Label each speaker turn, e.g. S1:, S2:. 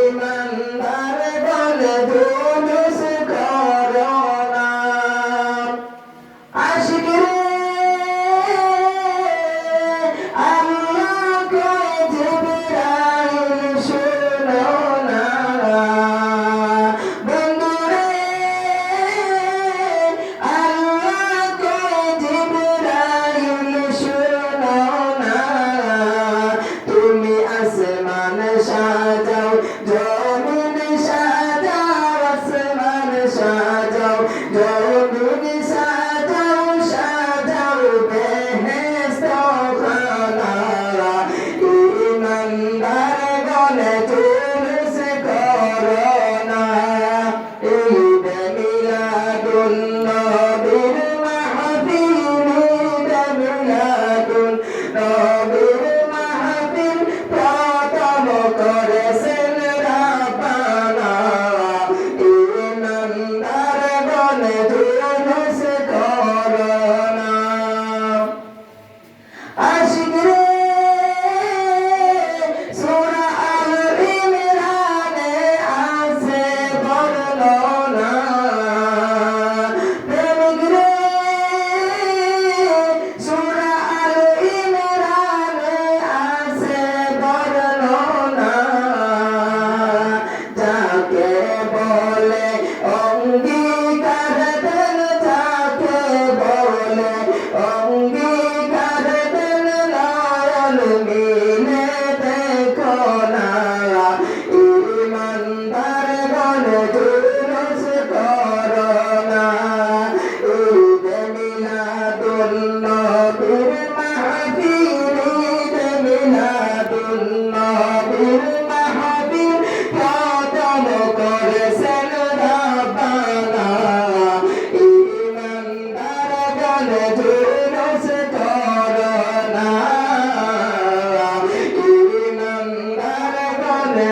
S1: ইমানদার বলে জুলুস করো না। আশিক রে আল্লাহ কয় জিবরাইল শুনো না। বন্ধু রে আল্লাহ কয় জিবরাইল শুনো না। তুমি আসমান সাজাও জমিন সাজাও, আসমান সাজাও জমিন সাজাও, সাজাও বেহেশত খানা। ইমানদার গলে জুলুস করো না। ঈদ মিলাদুন নবীর মাহফিল, ঈদ মিলাদুন নবীর মাহফিল প্রথম করেছেন রাব্বানা। ইমানদার বলে জুলুস করো না। আশিক রে সূরা আল ইমরানে আছে বর্ণনা। প্রেমিক রে সূরা আল ইমরানে আছে বর্ণনা। যাকে বলে অঙ্গীকার দেন, যাকে বলে অঙ্গীকার দেন, নয়ন মিলে দেখো না। ইমানদার গলে জুলুস করো না। ঈদ মিলাদুন নবীর মাহফিল, ঈদ মিলাদুন নবীর মাহফিল প্রথম করেছেন রাব্বানা। ইমানদার গলে জুলুস করো না। ইমানদার গলে